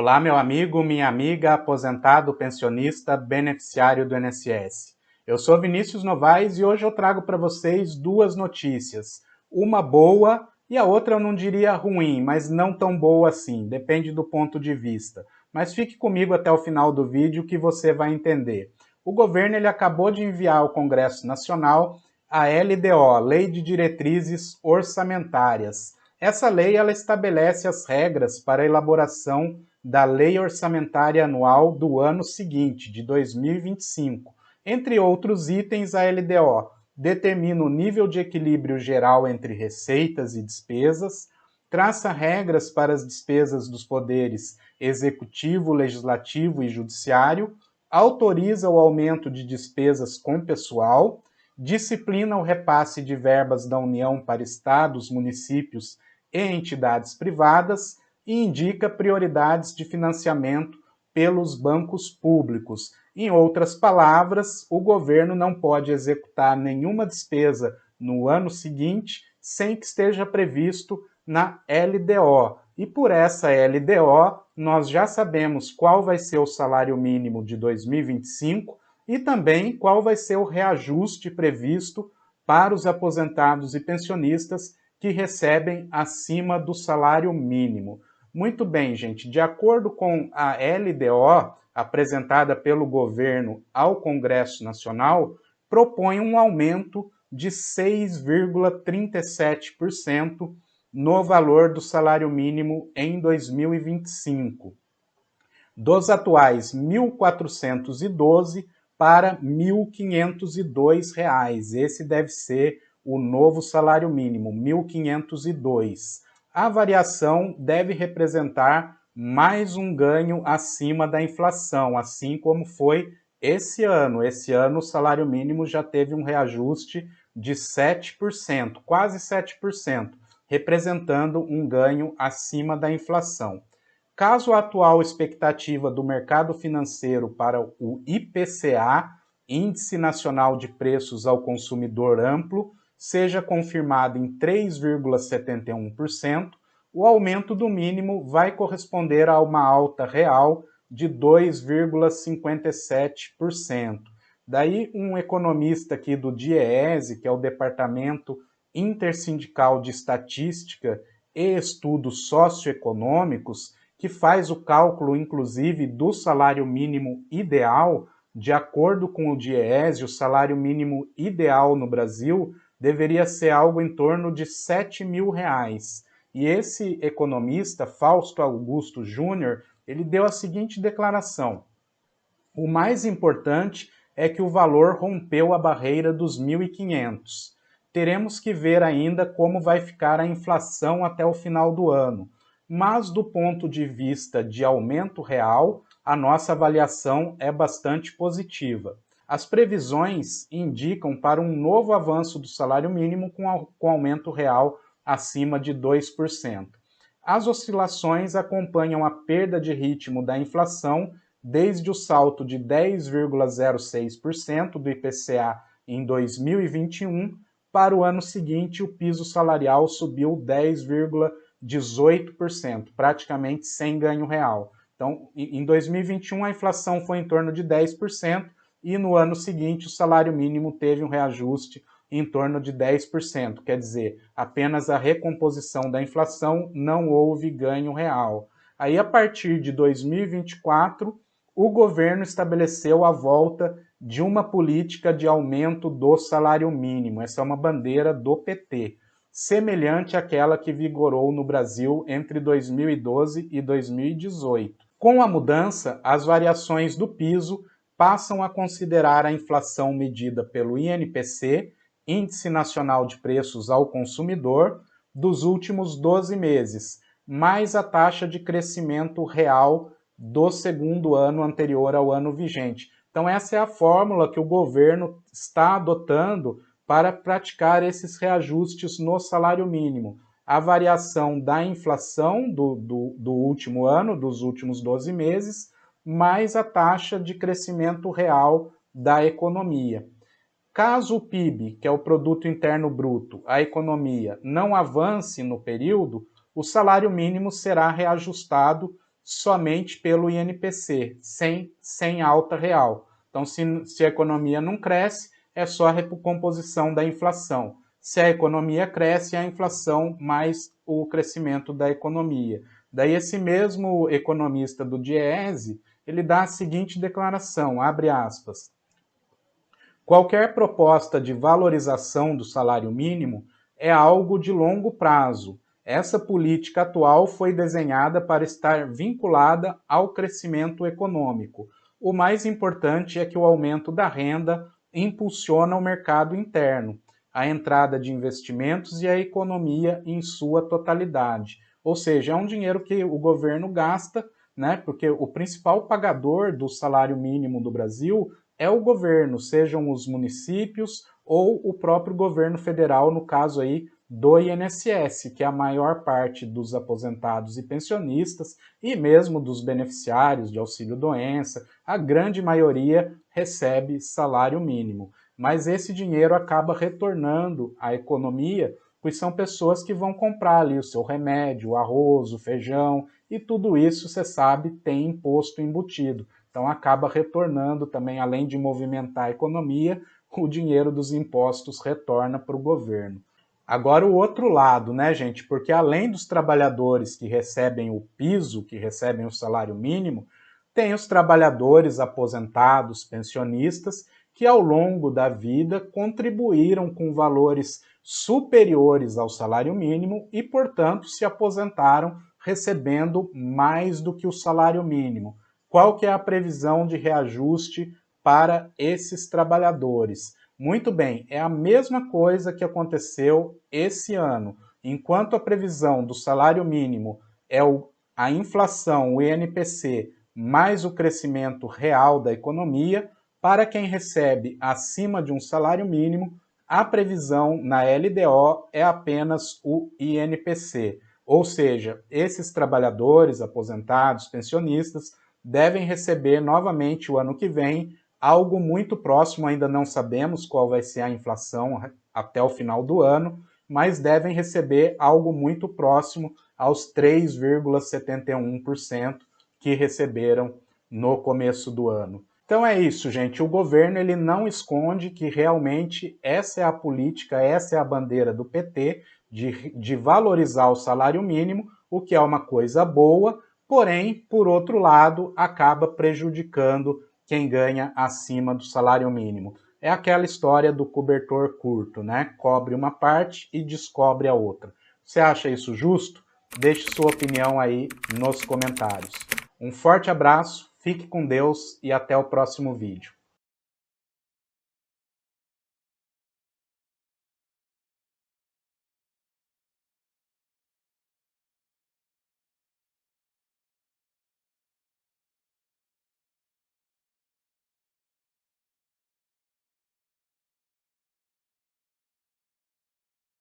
Olá, meu amigo, minha amiga, aposentado, pensionista, beneficiário do INSS. Eu sou Vinícius Novaes e hoje eu trago para vocês duas notícias. Uma boa e a outra eu não diria ruim, mas não tão boa assim, depende do ponto de vista. Mas fique comigo até o final do vídeo que você vai entender. O governo ele acabou de enviar ao Congresso Nacional a LDO, Lei de Diretrizes Orçamentárias. Essa lei ela estabelece as regras para a elaboração da Lei Orçamentária Anual do ano seguinte, de 2025. Entre outros itens, a LDO determina o nível de equilíbrio geral entre receitas e despesas, traça regras para as despesas dos poderes executivo, legislativo e judiciário, autoriza o aumento de despesas com pessoal, disciplina o repasse de verbas da União para estados, municípios e entidades privadas e indica prioridades de financiamento pelos bancos públicos. Em outras palavras, o governo não pode executar nenhuma despesa no ano seguinte sem que esteja previsto na LDO. E por essa LDO, nós já sabemos qual vai ser o salário mínimo de 2025 e também qual vai ser o reajuste previsto para os aposentados e pensionistas que recebem acima do salário mínimo. Muito bem, gente, de acordo com a LDO, apresentada pelo governo ao Congresso Nacional, propõe um aumento de 6,37% no valor do salário mínimo em 2025, dos atuais R$ 1.412 para R$ 1.502. Esse deve ser o novo salário mínimo, R$ 1.502. A variação deve representar mais um ganho acima da inflação, assim como foi esse ano. Esse ano o salário mínimo já teve um reajuste de 7%, quase 7%, representando um ganho acima da inflação. Caso a atual expectativa do mercado financeiro para o IPCA, Índice Nacional de Preços ao Consumidor Amplo, seja confirmado em 3,71%, o aumento do mínimo vai corresponder a uma alta real de 2,57%. Daí, um economista aqui do DIEESE, que é o Departamento Intersindical de Estatística e Estudos Socioeconômicos, que faz o cálculo, inclusive, do salário mínimo ideal. De acordo com o DIEESE, o salário mínimo ideal no Brasil deveria ser algo em torno de R$ 7.000. E esse economista, Fausto Augusto Júnior, ele deu a seguinte declaração: o mais importante é que o valor rompeu a barreira dos 1.500. Teremos que ver ainda como vai ficar a inflação até o final do ano, mas do ponto de vista de aumento real, a nossa avaliação é bastante positiva. As previsões indicam para um novo avanço do salário mínimo com aumento real acima de 2%. As oscilações acompanham a perda de ritmo da inflação desde o salto de 10,06% do IPCA em 2021, para o ano seguinte o piso salarial subiu 10,18%, praticamente sem ganho real. Então, em 2021 a inflação foi em torno de 10% e no ano seguinte o salário mínimo teve um reajuste em torno de 10%, quer dizer, apenas a recomposição da inflação, não houve ganho real. Aí, a partir de 2024, o governo estabeleceu a volta de uma política de aumento do salário mínimo. Essa é uma bandeira do PT, semelhante àquela que vigorou no Brasil entre 2012 e 2018. Com a mudança, as variações do piso passam a considerar a inflação medida pelo INPC, Índice Nacional de Preços ao Consumidor, dos últimos 12 meses, mais a taxa de crescimento real do segundo ano anterior ao ano vigente. Então, essa é a fórmula que o governo está adotando para praticar esses reajustes no salário mínimo. A variação da inflação do último ano, dos últimos 12 meses, mais a taxa de crescimento real da economia. Caso o PIB, que é o Produto Interno Bruto, a economia, não avance no período, o salário mínimo será reajustado somente pelo INPC, sem alta real. Então, se a economia não cresce, é só a recomposição da inflação. Se a economia cresce, é a inflação mais o crescimento da economia. Daí esse mesmo economista do Diese, ele dá a seguinte declaração, abre aspas, qualquer proposta de valorização do salário mínimo é algo de longo prazo. Essa política atual foi desenhada para estar vinculada ao crescimento econômico. O mais importante é que o aumento da renda impulsiona o mercado interno, a entrada de investimentos e a economia em sua totalidade. Ou seja, é um dinheiro que o governo gasta, né? Porque o principal pagador do salário mínimo do Brasil é o governo, sejam os municípios ou o próprio governo federal, no caso aí do INSS, que é a maior parte dos aposentados e pensionistas e mesmo dos beneficiários de auxílio-doença, a grande maioria recebe salário mínimo. Mas esse dinheiro acaba retornando à economia, pois são pessoas que vão comprar ali o seu remédio, o arroz, o feijão, e tudo isso, você sabe, tem imposto embutido. Então acaba retornando também, além de movimentar a economia, o dinheiro dos impostos retorna para o governo. Agora o outro lado, né, gente? Porque além dos trabalhadores que recebem o piso, que recebem o salário mínimo, tem os trabalhadores aposentados, pensionistas, que ao longo da vida contribuíram com valores superiores ao salário mínimo e, portanto, se aposentaram recebendo mais do que o salário mínimo. Qual que é a previsão de reajuste para esses trabalhadores? Muito bem, é a mesma coisa que aconteceu esse ano. Enquanto a previsão do salário mínimo é a inflação, o INPC, mais o crescimento real da economia, para quem recebe acima de um salário mínimo, a previsão na LDO é apenas o INPC. Ou seja, esses trabalhadores, aposentados, pensionistas, devem receber novamente o ano que vem algo muito próximo, ainda não sabemos qual vai ser a inflação até o final do ano, mas devem receber algo muito próximo aos 3,71% que receberam no começo do ano. Então é isso, gente. O governo ele não esconde que realmente essa é a política, essa é a bandeira do PT de valorizar o salário mínimo, o que é uma coisa boa, porém, por outro lado, acaba prejudicando quem ganha acima do salário mínimo. É aquela história do cobertor curto, né? Cobre uma parte e descobre a outra. Você acha isso justo? Deixe sua opinião aí nos comentários. Um forte abraço, fique com Deus e até o próximo vídeo.